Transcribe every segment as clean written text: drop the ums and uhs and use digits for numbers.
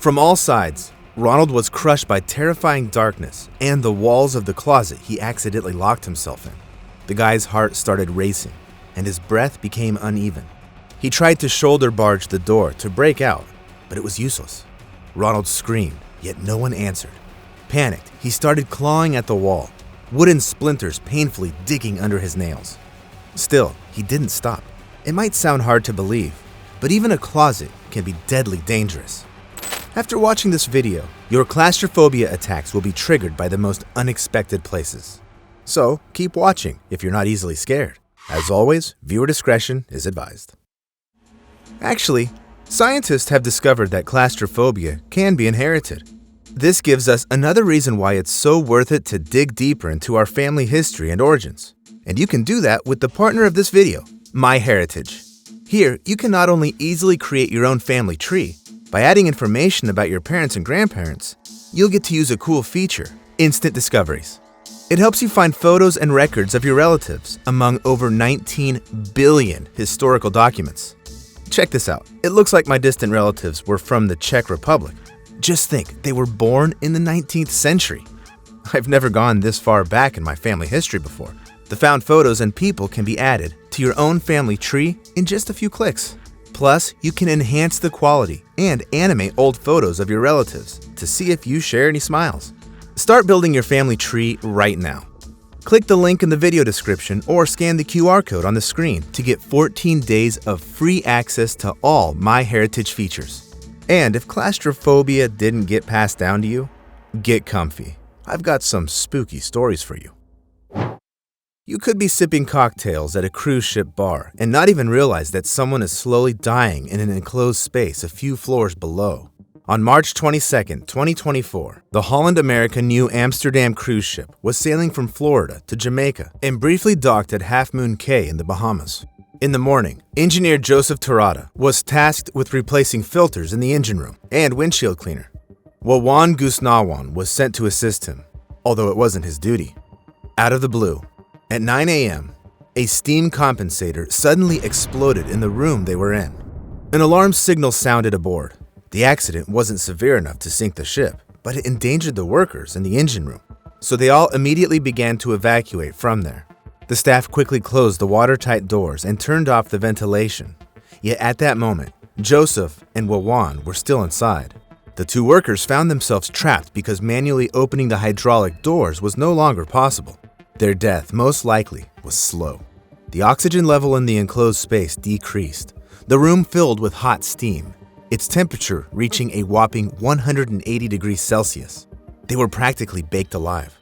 From all sides, Ronald was crushed by terrifying darkness and the walls of the closet he accidentally locked himself in. The guy's heart started racing, and his breath became uneven. He tried to shoulder barge the door to break out, but it was useless. Ronald screamed, yet no one answered. Panicked, he started clawing at the wall, wooden splinters painfully digging under his nails. Still, he didn't stop. It might sound hard to believe, but even a closet can be deadly dangerous. After watching this video, your claustrophobia attacks will be triggered by the most unexpected places. So, keep watching if you're not easily scared. As always, viewer discretion is advised. Actually, scientists have discovered that claustrophobia can be inherited. This gives us another reason why it's so worth it to dig deeper into our family history and origins. And you can do that with the partner of this video, MyHeritage. Here, you can not only easily create your own family tree, by adding information about your parents and grandparents, you'll get to use a cool feature, Instant Discoveries. It helps you find photos and records of your relatives among over 19 billion historical documents. Check this out. It looks like my distant relatives were from the Czech Republic. Just think, they were born in the 19th century. I've never gone this far back in my family history before. The found photos and people can be added to your own family tree in just a few clicks. Plus, you can enhance the quality and animate old photos of your relatives to see if you share any smiles. Start building your family tree right now. Click the link in the video description or scan the QR code on the screen to get 14 days of free access to all MyHeritage features. And if claustrophobia didn't get passed down to you, get comfy. I've got some spooky stories for you. You could be sipping cocktails at a cruise ship bar and not even realize that someone is slowly dying in an enclosed space a few floors below. On March 22, 2024, the Holland America New Amsterdam cruise ship was sailing from Florida to Jamaica and briefly docked at Half Moon Cay in the Bahamas. In the morning, engineer Joseph Terada was tasked with replacing filters in the engine room and windshield cleaner. Wawan Gusnawan was sent to assist him, although it wasn't his duty. Out of the blue, at 9 a.m., a steam compensator suddenly exploded in the room they were in. An alarm signal sounded aboard. The accident wasn't severe enough to sink the ship, but it endangered the workers in the engine room, so they all immediately began to evacuate from there. The staff quickly closed the watertight doors and turned off the ventilation. Yet at that moment, Joseph and Wawan were still inside. The two workers found themselves trapped because manually opening the hydraulic doors was no longer possible. Their death, most likely, was slow. The oxygen level in the enclosed space decreased. The room filled with hot steam, its temperature reaching a whopping 180 degrees Celsius. They were practically baked alive.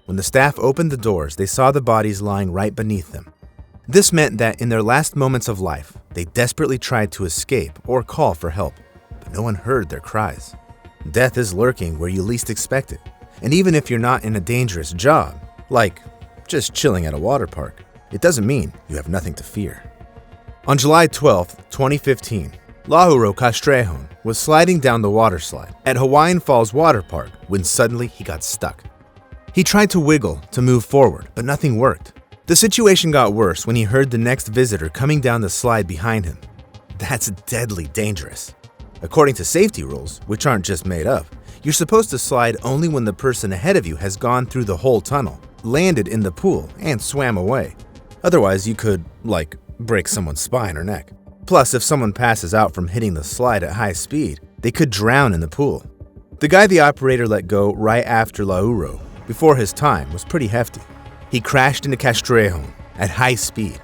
When the staff opened the doors, they saw the bodies lying right beneath them. This meant that in their last moments of life, they desperately tried to escape or call for help, but no one heard their cries. Death is lurking where you least expect it, and even if you're not in a dangerous job, like just chilling at a water park, it doesn't mean you have nothing to fear. On July 12, 2015, Lahuro Castrejón was sliding down the water slide at Hawaiian Falls Water Park when suddenly he got stuck. He tried to wiggle to move forward, but nothing worked. The situation got worse when he heard the next visitor coming down the slide behind him. That's deadly dangerous. According to safety rules, which aren't just made up, you're supposed to slide only when the person ahead of you has gone through the whole tunnel, landed in the pool, and swam away. Otherwise, you could, break someone's spine or neck. Plus, if someone passes out from hitting the slide at high speed, they could drown in the pool. The guy the operator let go right after Lahuro, before his time, was pretty hefty. He crashed into Castrejón at high speed.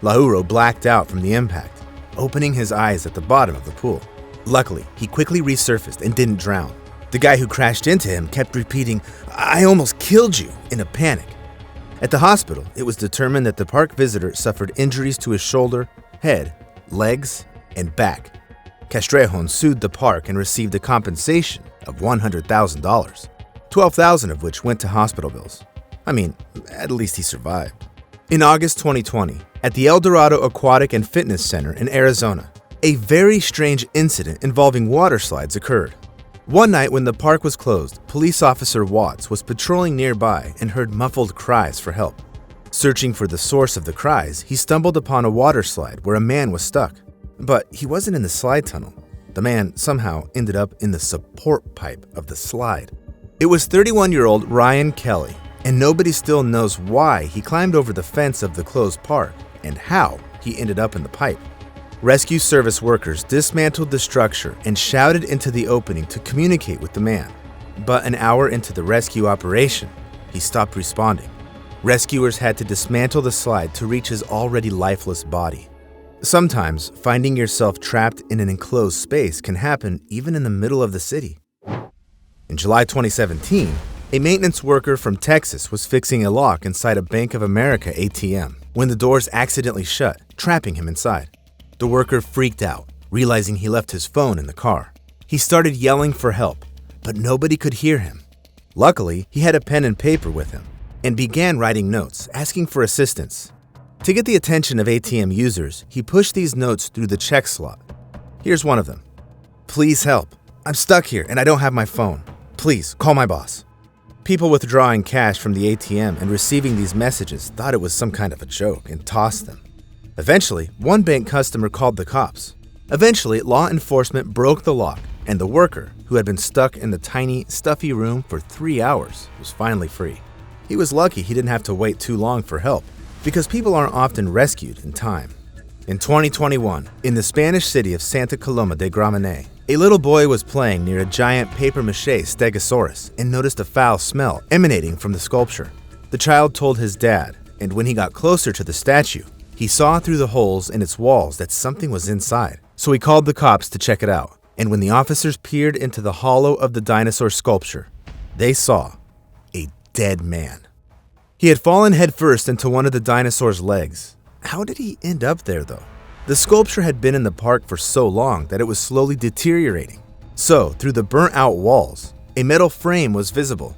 Lahuro blacked out from the impact, opening his eyes at the bottom of the pool. Luckily, he quickly resurfaced and didn't drown. The guy who crashed into him kept repeating, "I almost killed you," in a panic. At the hospital, it was determined that the park visitor suffered injuries to his shoulder, head, legs, and back. Castrejón sued the park and received a compensation of $100,000, $12,000 of which went to hospital bills. I mean, at least he survived. In August 2020, at the El Dorado Aquatic and Fitness Center in Arizona, a very strange incident involving water slides occurred. One night when the park was closed, police officer Watts was patrolling nearby and heard muffled cries for help. Searching for the source of the cries, he stumbled upon a water slide where a man was stuck. But he wasn't in the slide tunnel. The man somehow ended up in the support pipe of the slide. It was 31-year-old Ryan Kelly, and nobody still knows why he climbed over the fence of the closed park and how he ended up in the pipe. Rescue service workers dismantled the structure and shouted into the opening to communicate with the man. But an hour into the rescue operation, he stopped responding. Rescuers had to dismantle the slide to reach his already lifeless body. Sometimes, finding yourself trapped in an enclosed space can happen even in the middle of the city. In July 2017, a maintenance worker from Texas was fixing a lock inside a Bank of America ATM when the doors accidentally shut, trapping him inside. The worker freaked out, realizing he left his phone in the car. He started yelling for help, but nobody could hear him. Luckily, he had a pen and paper with him and began writing notes, asking for assistance. To get the attention of ATM users, he pushed these notes through the check slot. Here's one of them. "Please help. I'm stuck here and I don't have my phone. Please, call my boss." People withdrawing cash from the ATM and receiving these messages thought it was some kind of a joke and tossed them. Eventually, one bank customer called the cops. Eventually, law enforcement broke the lock, and the worker, who had been stuck in the tiny, stuffy room for 3 hours, was finally free. He was lucky he didn't have to wait too long for help, because people aren't often rescued in time. In 2021, in the Spanish city of Santa Coloma de Gramenet, a little boy was playing near a giant papier-mâché stegosaurus and noticed a foul smell emanating from the sculpture. The child told his dad, and when he got closer to the statue, he saw through the holes in its walls that something was inside. So he called the cops to check it out, and when the officers peered into the hollow of the dinosaur sculpture, they saw a dead man. He had fallen headfirst into one of the dinosaur's legs. How did he end up there, though? The sculpture had been in the park for so long that it was slowly deteriorating. So, through the burnt-out walls, a metal frame was visible.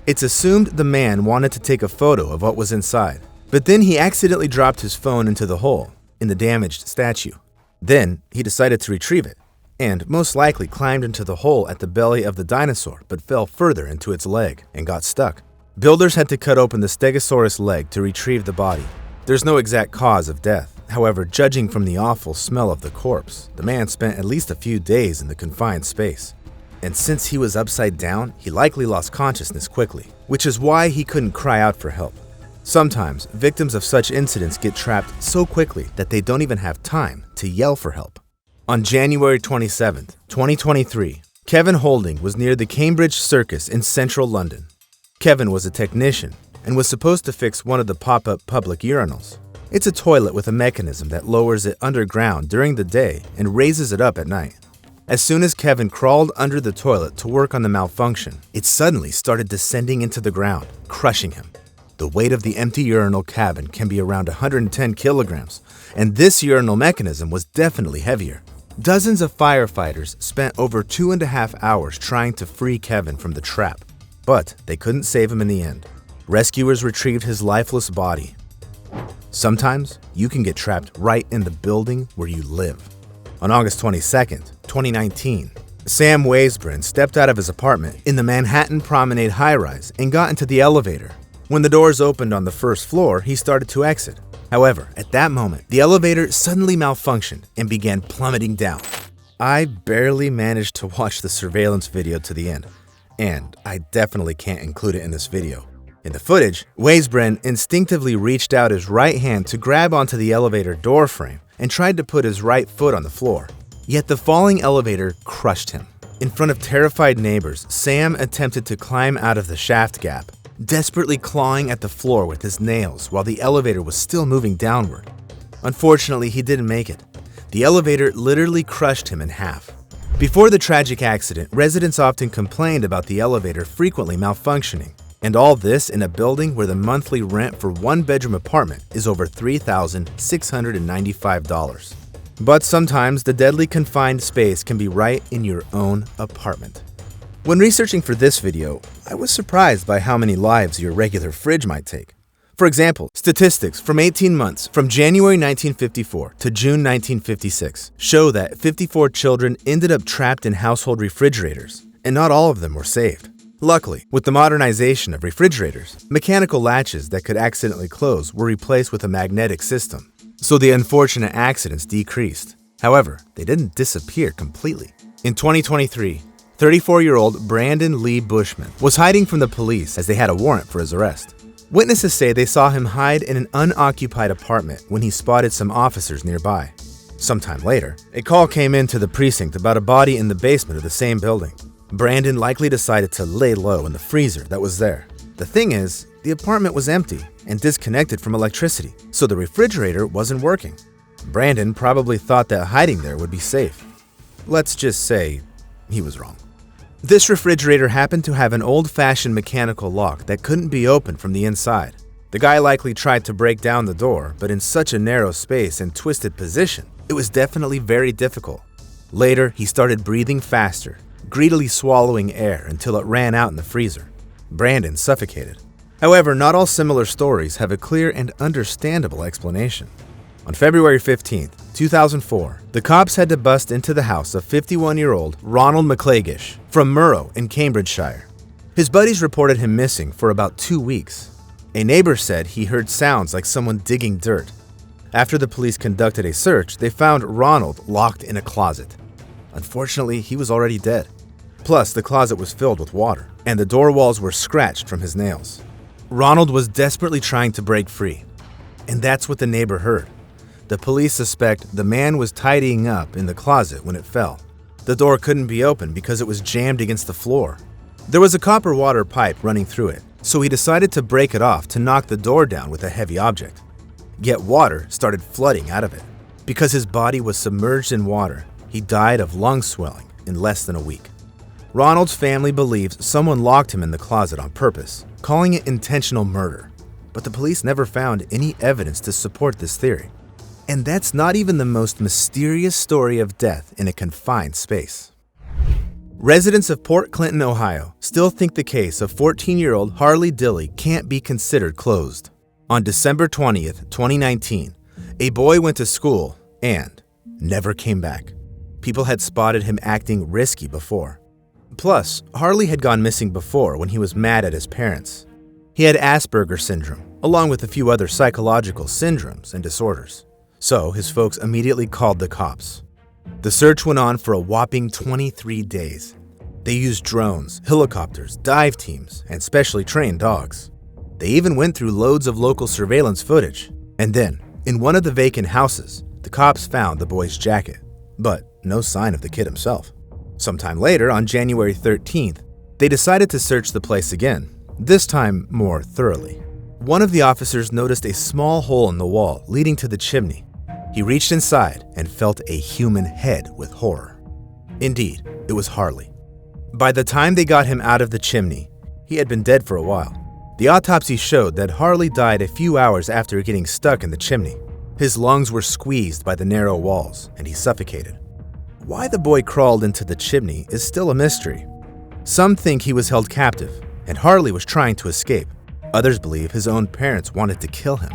It's assumed the man wanted to take a photo of what was inside, but then he accidentally dropped his phone into the hole in the damaged statue. Then, he decided to retrieve it, and most likely climbed into the hole at the belly of the dinosaur but fell further into its leg and got stuck. Builders had to cut open the stegosaurus leg to retrieve the body. There's no exact cause of death. However, judging from the awful smell of the corpse, the man spent at least a few days in the confined space. And since he was upside down, he likely lost consciousness quickly, which is why he couldn't cry out for help. Sometimes, victims of such incidents get trapped so quickly that they don't even have time to yell for help. On January 27, 2023, Kevin Holding was near the Cambridge Circus in central London. Kevin was a technician and was supposed to fix one of the pop-up public urinals. It's a toilet with a mechanism that lowers it underground during the day and raises it up at night. As soon as Kevin crawled under the toilet to work on the malfunction, it suddenly started descending into the ground, crushing him. The weight of the empty urinal cabin can be around 110 kilograms, and this urinal mechanism was definitely heavier. Dozens of firefighters spent over 2.5 hours trying to free Kevin from the trap, but they couldn't save him in the end. Rescuers retrieved his lifeless body. Sometimes you can get trapped right in the building where you live. On August 22nd, 2019, Sam Weisbrand stepped out of his apartment in the Manhattan Promenade high-rise and got into the elevator. When the doors opened on the first floor, he started to exit. However, at that moment, the elevator suddenly malfunctioned and began plummeting down. I barely managed to watch the surveillance video to the end, and I definitely can't include it in this video. In the footage, Weisbrand instinctively reached out his right hand to grab onto the elevator door frame and tried to put his right foot on the floor. Yet the falling elevator crushed him. In front of terrified neighbors, Sam attempted to climb out of the shaft gap, desperately clawing at the floor with his nails while the elevator was still moving downward. Unfortunately, he didn't make it. The elevator literally crushed him in half. Before the tragic accident, residents often complained about the elevator frequently malfunctioning. And all this in a building where the monthly rent for one-bedroom apartment is over $3,695. But sometimes the deadly confined space can be right in your own apartment. When researching for this video, I was surprised by how many lives your regular fridge might take. For example, statistics from 18 months from January 1954 to June 1956 show that 54 children ended up trapped in household refrigerators, and not all of them were saved. Luckily, with the modernization of refrigerators, mechanical latches that could accidentally close were replaced with a magnetic system, so the unfortunate accidents decreased. However, they didn't disappear completely. In 2023, 34-year-old Brandon Lee Bushman was hiding from the police as they had a warrant for his arrest. Witnesses say they saw him hide in an unoccupied apartment when he spotted some officers nearby. Sometime later, a call came into the precinct about a body in the basement of the same building. Brandon likely decided to lay low in the freezer that was there. The thing is, the apartment was empty and disconnected from electricity, so the refrigerator wasn't working. Brandon probably thought that hiding there would be safe. Let's just say he was wrong. This refrigerator happened to have an old-fashioned mechanical lock that couldn't be opened from the inside. The guy likely tried to break down the door, but in such a narrow space and twisted position, it was definitely very difficult. Later, he started breathing faster, greedily swallowing air until it ran out in the freezer. Brandon suffocated. However, not all similar stories have a clear and understandable explanation. On February 15, 2004, the cops had to bust into the house of 51-year-old Ronald McClagish from Murrow in Cambridgeshire. His buddies reported him missing for about 2 weeks. A neighbor said he heard sounds like someone digging dirt. After the police conducted a search, they found Ronald locked in a closet. Unfortunately, he was already dead. Plus, the closet was filled with water, and the door walls were scratched from his nails. Ronald was desperately trying to break free, and that's what the neighbor heard. The police suspect the man was tidying up in the closet when it fell. The door couldn't be opened because it was jammed against the floor. There was a copper water pipe running through it, so he decided to break it off to knock the door down with a heavy object. Yet water started flooding out of it. Because his body was submerged in water, he died of lung swelling in less than a week. Ronald's family believes someone locked him in the closet on purpose, calling it intentional murder. But the police never found any evidence to support this theory. And that's not even the most mysterious story of death in a confined space. Residents of Port Clinton, Ohio, still think the case of 14-year-old Harley Dilley can't be considered closed. On December 20th, 2019, a boy went to school and never came back. People had spotted him acting risky before. Plus, Harley had gone missing before when he was mad at his parents. He had Asperger's syndrome, along with a few other psychological syndromes and disorders. So his folks immediately called the cops. The search went on for a whopping 23 days. They used drones, helicopters, dive teams, and specially trained dogs. They even went through loads of local surveillance footage. And then, in one of the vacant houses, the cops found the boy's jacket, but no sign of the kid himself. Sometime later, on January 13th, they decided to search the place again, this time more thoroughly. One of the officers noticed a small hole in the wall leading to the chimney. He reached inside and felt a human head with horror. Indeed, it was Harley. By the time they got him out of the chimney, he had been dead for a while. The autopsy showed that Harley died a few hours after getting stuck in the chimney. His lungs were squeezed by the narrow walls, and he suffocated. Why the boy crawled into the chimney is still a mystery. Some think he was held captive, and Harley was trying to escape. Others believe his own parents wanted to kill him.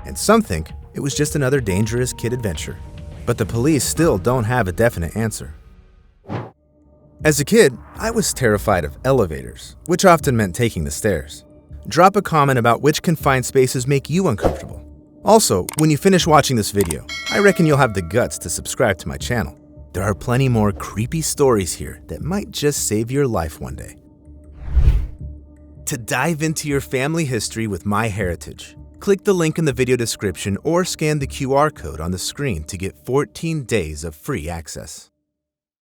And some think it was just another dangerous kid adventure. But the police still don't have a definite answer. As a kid, I was terrified of elevators, which often meant taking the stairs. Drop a comment about which confined spaces make you uncomfortable. Also, when you finish watching this video, I reckon you'll have the guts to subscribe to my channel. There are plenty more creepy stories here that might just save your life one day. To dive into your family history with MyHeritage, click the link in the video description or scan the QR code on the screen to get 14 days of free access.